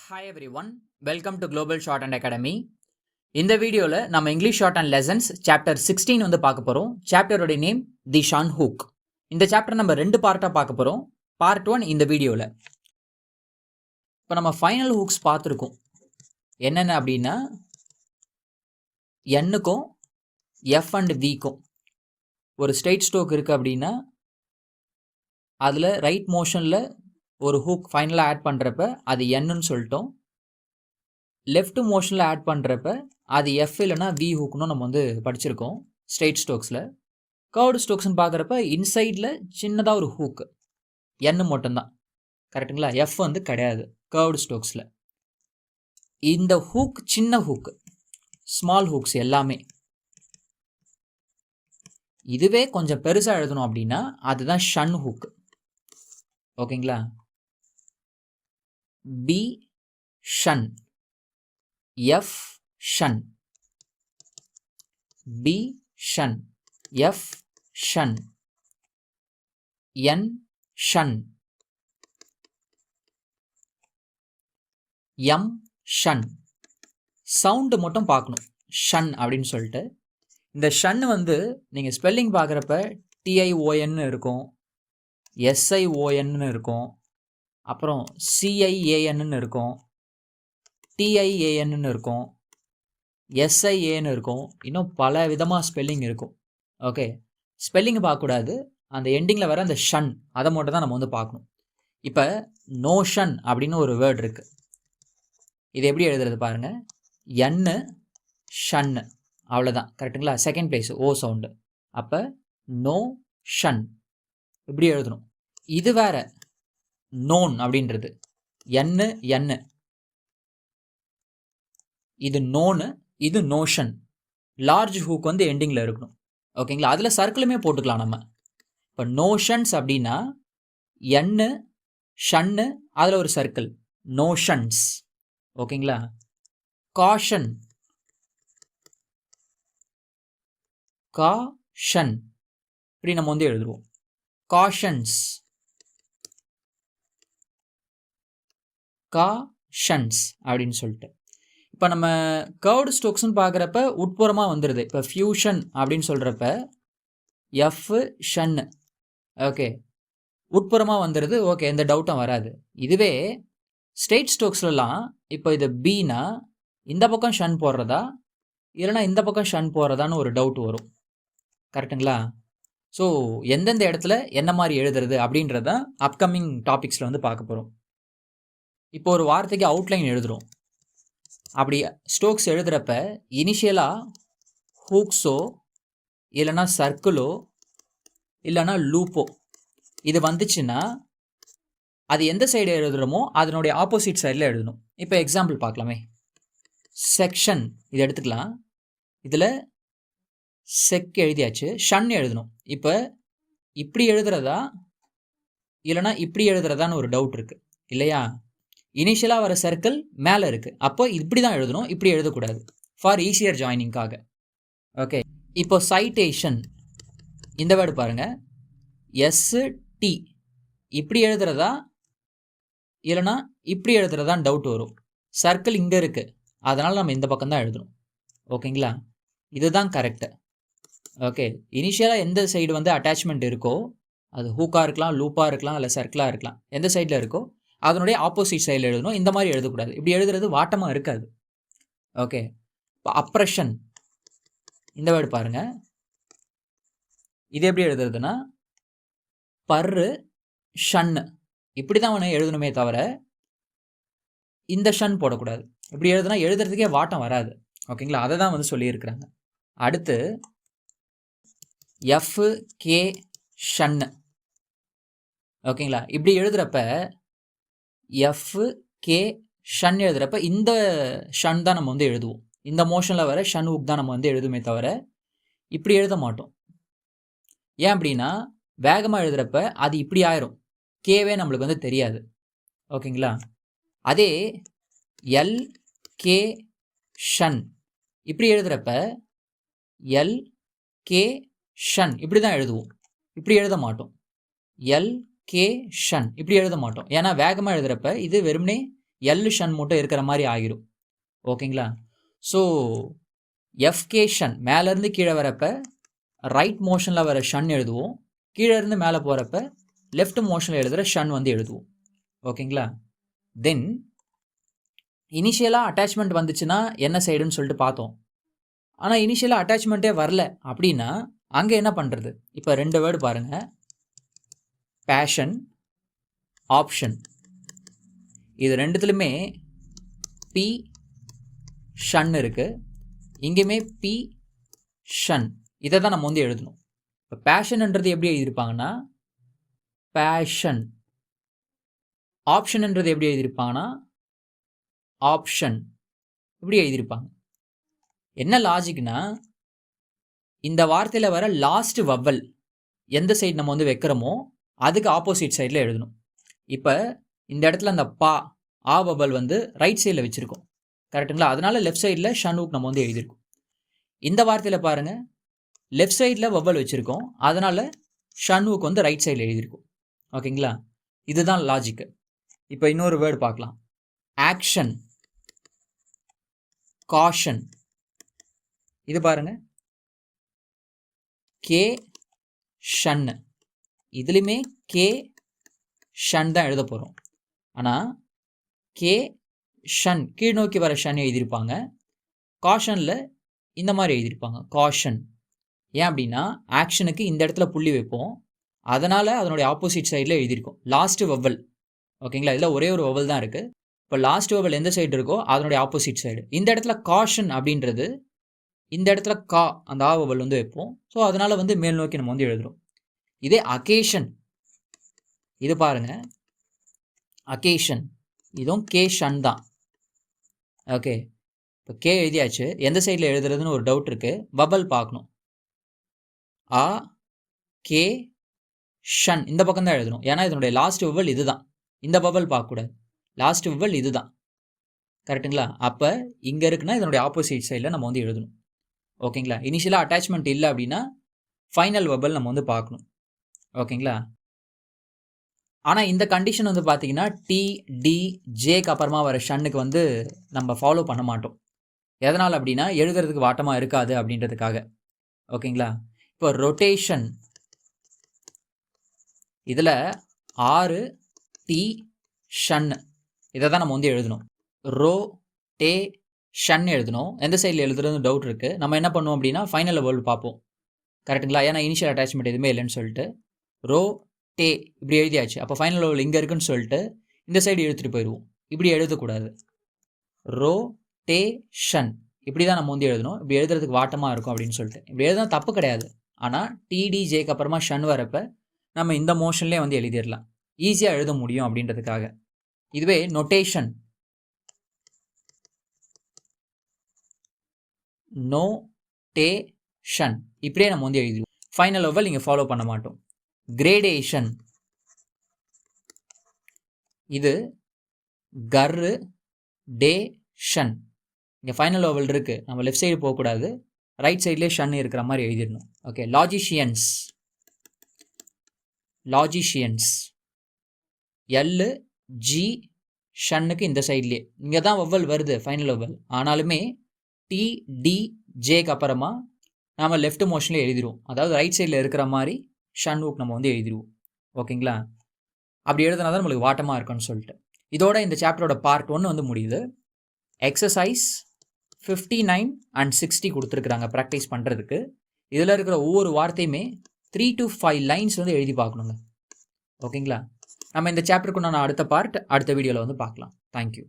Hi every one, welcome to global short and academy. இந்த வீடியோவில் நம்ம English short and lessons chapter 16 வந்து பார்க்க போகிறோம். சாப்டரோட நேம் தி ஷான் ஹூக். இந்த சாப்டர் நம்ம 2 பார்ட்டாக பார்க்க போகிறோம். பார்ட் 1 இந்த வீடியோவில். இப்போ நம்ம ஃபைனல் ஹூக்ஸ் பார்த்துருக்கோம். என்னென்ன அப்படின்னா எண்ணுக்கும் எஃப் அண்ட் விக்கும் ஒரு ஸ்ட்ரெயிட் ஸ்ட்ரோக் இருக்குது அப்படின்னா அதில் ரைட் மோஷனில் ஒரு ஹூக் ஃபைனலாக ஆட் பண்ணுறப்ப அது என்னன்னு சொல்லிட்டோம். லெஃப்ட் மோஷனில் ஆட் பண்ணுறப்ப அது எஃப் இல்லைனா வி ஹூக்னு நம்ம வந்து படிச்சிருக்கோம் ஸ்ட்ரெயிட் ஸ்ட்ரோக்ஸில். கர்வ்டு ஸ்ட்ரோக்ஸ்னு பார்க்குறப்ப இன்சைடில் சின்னதாக ஒரு ஹூக்கு எண்ணு மட்டும்தான், கரெக்டுங்களா? எஃப் வந்து கிடையாது கர்வ்டு ஸ்ட்ரோக்ஸில். இந்த ஹூக் சின்ன ஹூக்கு, ஸ்மால் ஹூக்ஸ் எல்லாமே. இதுவே கொஞ்சம் பெருசாக எழுதணும் அப்படின்னா அதுதான் ஷன் ஹூக். ஓகேங்களா? பி ஷன், எஃப் ஷன், பி ஷன், எஃப் ஷன், என் ஷன், எம் ஷன். சவுண்டு மட்டும் பார்க்கணும் ஷன் அப்படின்னு சொல்லிட்டு. இந்த ஷன் வந்து நீங்கள் ஸ்பெல்லிங் பார்க்குறப்ப டிஐஓஎன்னு இருக்கும், எஸ்ஐஓஎன்னு இருக்கும், அப்புறம் சிஐஏஎன்னு இருக்கும், டிஐஏஎன்னு இருக்கும், எஸ்ஐஏன்னு இருக்கும், இன்னும் பல விதமாக ஸ்பெல்லிங் இருக்கும். ஓகே, ஸ்பெல்லிங் பார்க்கக்கூடாது, அந்த எண்டிங்கில் வர அந்த ஷன் அதை மட்டும் தான் நம்ம வந்து பார்க்கணும். இப்போ நோஷன் அப்படின்னு ஒரு வேர்டு இருக்குது. இது எப்படி எழுதுறது பாருங்கள், என்னு ஷன்னு, அவ்வளோதான். கரெக்டுங்களா? செகண்ட் பிளேஸ் ஓ சவுண்டு. அப்போ நோ ஷன் இப்படி எழுதணும். இது வேற நோன் அப்படின்றது என்னு என்னு, இது நோனு, இது நோஷன். லார்ஜ் ஹூக் வந்து எண்டிங்கில் இருக்கணும். ஓகேங்களா? அதில் சர்க்கிளுமே போட்டுக்கலாம் நம்ம. இப்போ நோஷன்ஸ் அப்படின்னா என்னு ஷன்னு, அதில் ஒரு சர்க்கிள் நோஷன்ஸ். ஓகேங்களா? காஷன், காஷன் இப்படி நம்ம வந்து எழுதுவோம். காஷன்ஸ், காஷன்ஸ் அப்படின்னு சொல்லிட்டு. இப்போ நம்ம கர்வ்டு ஸ்ட்ரோக்ஸ்னு பார்க்குறப்ப உட்புறமாக வந்துடுது. இப்போ ஃபியூஷன் அப்படின்னு சொல்கிறப்ப எஃப் ஷன்னு, ஓகே, உட்புறமாக வந்துடுது. ஓகே, எந்த டவுட்டும் வராது. இதுவே ஸ்ட்ரெயிட் ஸ்ட்ரோக்ஸ்லாம் இப்போ இது பீனா இந்த பக்கம் ஷன் போடுறதா இல்லைனா இந்த பக்கம் ஷன் போடுறதான்னு ஒரு டவுட் வரும். கரெக்டுங்களா? ஸோ எந்தெந்த இடத்துல என்ன மாதிரி எழுதுறது அப்படின்றத அப்கமிங் டாபிக்ஸில் வந்து பார்க்க போகிறோம். இப்போ ஒரு வார்த்தைக்கு அவுட்லைன் எழுதுகிறோம். அப்படி ஸ்ட்ரோக்ஸ் எழுதுகிறப்ப இனிஷியலாக ஹூக்ஸோ இல்லைனா சர்க்கிளோ இல்லைனா லூப்போ இது வந்துச்சுன்னா அது எந்த சைடு எழுதுகிறோமோ அதனுடைய ஆப்போசிட் சைடில் எழுதணும். இப்போ எக்ஸாம்பிள் பார்க்கலாமே. செக்ஷன் இது எடுத்துக்கலாம். இதில் செக் எழுதியாச்சு, ஷன் எழுதணும். இப்போ இப்படி எழுதுறதா இல்லைனா இப்படி எழுதுறதான்னு ஒரு டவுட் இருக்குது இல்லையா? இனிஷியலாக வர சர்க்கிள் மேலே இருக்குது, அப்போ இப்படி தான் எழுதணும், இப்படி எழுதக்கூடாது, ஃபார் ஈஸியர் ஜாயினிங்காக. ஓகே, இப்போ சைட்டேஷன் இந்த வேர்டு பாருங்கள், எஸ்டி இப்படி எழுதுறதா இல்லைனா இப்படி எழுதுறதான் டவுட் வரும். சர்க்கிள் இங்கே இருக்குது, அதனால் நம்ம இந்த பக்கம் தான் எழுதணும். ஓகேங்களா? இதுதான் கரெக்டு. ஓகே, இனிஷியலாக எந்த சைடு வந்து அட்டாச்மெண்ட் இருக்கோ, அது ஹூக்காக இருக்கலாம், லூப்பாக இருக்கலாம், இல்லை சர்க்கிளாக இருக்கலாம், எந்த சைடில் இருக்கோ அதனுடைய ஆப்போசிட் சைடில் எழுதணும். இந்த மாதிரி எழுதக்கூடாது. இப்படி எழுதுறது வாட்டமாக இருக்காது. ஓகே, இப்போ அப்ரெஷன் இந்த வேர்டு பாருங்கள். இது எப்படி எழுதுறதுன்னா பர்ரு ஷன்னு இப்படி தான் அவனை எழுதணுமே தவிர இந்த ஷன் போடக்கூடாது. இப்படி எழுதுனா எழுதுறதுக்கே வாட்டம் வராது. ஓகேங்களா? அதை தான் வந்து சொல்லியிருக்கிறாங்க. அடுத்து எஃப் கே ஷன்னு. ஓகேங்களா? இப்படி எழுதுகிறப்ப எஃப் கே ஷன் எழுதுகிறப்ப இந்த ஷன் தான் நம்ம வந்து எழுதுவோம். இந்த மோஷனில் வர ஷன் ஹூக் தான் நம்ம வந்து எழுதுமே தவிர இப்படி எழுத மாட்டோம். ஏன் அப்படின்னா வேகமாக எழுதுகிறப்ப அது இப்படி ஆயிரும், கேவே நம்மளுக்கு வந்து தெரியாது. ஓகேங்களா? அதே எல் கே ஷன் இப்படி எழுதுகிறப்ப எல் கே ஷன் இப்படி தான் எழுதுவோம், இப்படி எழுத மாட்டோம். எல் கே ஷன் இப்படி எழுத மாட்டோம். ஏன்னா வேகமாக எழுதுகிறப்ப இது வெறுமனே எல் ஷன் மட்டும் இருக்கிற மாதிரி ஆகிரும். ஓகேங்களா? ஸோ எஃப்கே ஷன் மேலேருந்து கீழே வரப்ப ரைட் மோஷனில் வர ஷன் எழுதுவோம், கீழே இருந்து மேலே போகிறப்ப லெஃப்ட் மோஷனில் எழுதுகிற ஷன் வந்து எழுதுவோம். ஓகேங்களா? தென் இனிஷியலாக அட்டாச்மெண்ட் வந்துச்சுன்னா என்ன சைடுன்னு சொல்லிட்டு பார்த்தோம். ஆனால் இனிஷியலாக அட்டாச்மெண்ட்டே வரல அப்படின்னா அங்கே என்ன பண்ணுறது? இப்போ 2 வேர்டு பாருங்கள், பேஷன், ஆப்ஷன். இது ரெண்டுத்துலையுமே பி ஷன் இருக்குது, இங்கேயுமே பி ஷன். இதை தான் நம்ம வந்து எழுதணும். இப்போ பேஷன்ன்றது எப்படி எழுதியிருப்பாங்கன்னா பேஷன், ஆப்ஷன்ன்றது எப்படி எழுதியிருப்பாங்கன்னா ஆப்ஷன், இப்படி எழுதியிருப்பாங்க. என்ன லாஜிக்னா இந்த வார்த்தையில் வர லாஸ்ட் வவ்வல் எந்த சைடு நம்ம வந்து வைக்கிறோமோ அதுக்கு ஆப்போசிட் சைடில் எழுதணும். இப்போ இந்த இடத்துல அந்த ஆ வவ்வல் வந்து ரைட் சைடில் வச்சுருக்கோம், கரெக்டுங்களா? அதனால லெஃப்ட் சைடில் ஷன்வுக் நம்ம வந்து எழுதியிருக்கோம். இந்த வார்த்தையில் பாருங்கள், லெஃப்ட் சைடில் வவ்வல் வச்சுருக்கோம், அதனால் ஷன்வுக் வந்து ரைட் சைடில் எழுதியிருக்கோம். ஓகேங்களா? இதுதான் லாஜிக்கு. இப்போ இன்னொரு வேர்டு பார்க்கலாம், ஆக்ஷன், காஷன். இது பாருங்க, கே ஷன். இதுலையுமே கே ஷன் தான் எழுத போகிறோம். ஆனால் கே ஷன் கீழ் நோக்கி வர ஷன் எழுதியிருப்பாங்க, காஷனில் இந்த மாதிரி எழுதியிருப்பாங்க, காஷன். ஏன் அப்படின்னா ஆக்ஷனுக்கு இந்த இடத்துல புள்ளி வைப்போம், அதனால் அதனுடைய ஆப்போசிட் சைடில் எழுதியிருக்கோம் லாஸ்ட் வவ்வல். ஓகேங்களா? இதில் ஒரே ஒரு வவ்வல் தான் இருக்குது. இப்போ லாஸ்ட் வவ்வல் எந்த சைடு இருக்கோ அதனுடைய ஆப்போசிட் சைடு. இந்த இடத்துல காஷன் அப்படின்றது இந்த இடத்துல அந்த ஆ வவ்வல் வந்து வைப்போம். ஸோ அதனால் வந்து மேல் நோக்கி நம்ம வந்து எழுதுகிறோம். இதே அகேஷன், இது பாருங்க, அகேஷன், இதுவும் கே ஷன் தான். ஓகே, இப்போ கே எழுதியாச்சு. எந்த சைடில் எழுதுறதுன்னு ஒரு டவுட் இருக்குது, வவ்வல் பார்க்கணும். ஆ கே ஷன் இந்த பக்கம் தான் எழுதணும், ஏன்னா இதனுடைய லாஸ்ட் வவ்வல் இது தான். இந்த வவ்வல் பார்க்கக்கூடாது, லாஸ்ட் வவ்வல் இது தான், கரெக்டுங்களா? அப்போ இங்கே இருக்குன்னா இதனுடைய ஆப்போசிட் சைடில் நம்ம வந்து எழுதணும். ஓகேங்களா? இனிஷியலாக அட்டாச்மெண்ட் இல்லை அப்படின்னா ஃபைனல் வவ்வல் நம்ம வந்து பார்க்கணும். ஓகேங்களா? ஆனால் இந்த கண்டிஷன் வந்து பார்த்தீங்கன்னா டி டி ஜேக்கு அப்புறமா வர ஷன்னுக்கு வந்து நம்ம ஃபாலோ பண்ண மாட்டோம். எதனால் அப்படின்னா எழுதுறதுக்கு வாட்டமாக இருக்காது அப்படின்றதுக்காக. ஓகேங்களா? இப்போ ரொட்டேஷன், இதில் 6 டி ஷன், இதை தான் நம்ம வந்து எழுதணும். ரோ டே ஷன் எழுதணும். எந்த சைடில் எழுதுறது டவுட் இருக்குது. நம்ம என்ன பண்ணுவோம் அப்படின்னா ஃபைனல் வேர்டு பார்ப்போம், கரெக்டுங்களா? ஏன்னா இனிஷியல் அட்டாச்மெண்ட் எதுவுமே இல்லைன்னு சொல்லிட்டு ரோ டே இப்படி எழுதியாச்சு. அப்போ ஃபைனல் வேர்டு இங்கே இருக்குன்னு சொல்லிட்டு இந்த சைடு எழுத்துட்டு போயிடுவோம். இப்படி எழுதக்கூடாது, ரோ டே ஷன் இப்படி தான் நம்ம வந்து எழுதணும். இப்படி எழுதுறதுக்கு வாட்டமாக இருக்கும் அப்படின்னு சொல்லிட்டு இப்படி எழுதுனா தப்பு கிடையாது. ஆனால் டிடிஜேக்கு அப்புறமா ஷன் வரப்போ நம்ம இந்த மோஷன்லேயே வந்து எழுதிடலாம், ஈஸியாக எழுத முடியும் அப்படின்றதுக்காக. இதுவே நொட்டேஷன், நோ டே ஷன் இப்படியே நம்ம வந்து எழுதிடுவோம். ஃபைனல் வவ்வல் நீங்கள் ஃபாலோ பண்ண மாட்டோம். கிரேடேஷன், இது கர்ரு டே ஷன். இங்கே ஃபைனல் வவ்வல் இருக்குது, நம்ம லெஃப்ட் சைடு போகக்கூடாது, ரைட் சைட்லேயே ஷன் இருக்கிற மாதிரி எழுதிடணும். ஓகே, லாஜிஷியன்ஸ், லாஜிஷியன்ஸ், எல்லு ஜி ஷன்னுக்கு இந்த சைட்லேயே இங்கே தான் வவ்வல் வருது ஃபைனல் வவ்வல், ஆனாலுமே டி டி ஜேக்கு அப்புறமா நாம் லெஃப்ட் மோஷனில் எழுதிடுவோம். அதாவது ரைட் சைடில் இருக்கிற மாதிரி ஷன்வுக் நம்ம வந்து எழுதிடுவோம். ஓகேங்களா? அப்படி எழுதுனா தான் நம்மளுக்கு வாட்டமாக இருக்குன்னு சொல்லிட்டு. இதோட இந்த சாப்டரோட பார்ட் 1 வந்து முடியுது. எக்ஸசைஸ் 59 and 60 கொடுத்துருக்குறாங்க ப்ராக்டிஸ் பண்ணுறதுக்கு. இதில் இருக்கிற ஒவ்வொரு வார்த்தையுமே 3 to 5 லைன்ஸ் வந்து எழுதி பார்க்கணுங்க. ஓகேங்களா? நம்ம இந்த சாப்டருக்கு நான் அடுத்த பார்ட் அடுத்த வீடியோவில் வந்து பார்க்கலாம். தேங்க்யூ.